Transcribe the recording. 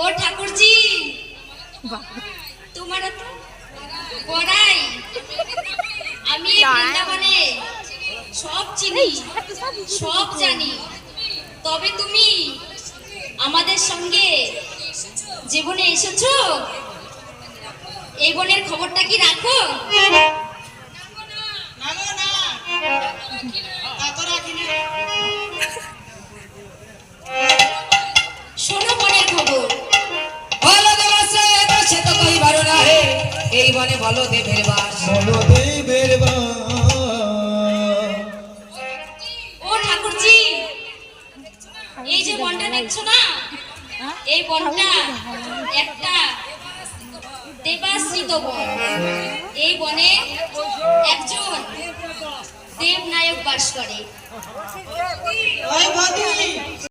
ও ঠাকুরজি, তোমার তো পড়াই আমি বৃন্দাবনে সব চিনি, সব জানি। তবে তুমি আমাদের সঙ্গে যে বনে এসেছো, এই বনের খবরটা কি রাখো? শোনো বনের খবর। এই বনে বলো দেবের বাস, ও ঠাকুরজি, এই যে বনটা দেখছো না, এই বনটা একটা দেবাশ্রিত বন। এই বনে একজন দেবনায়ক বাস করে।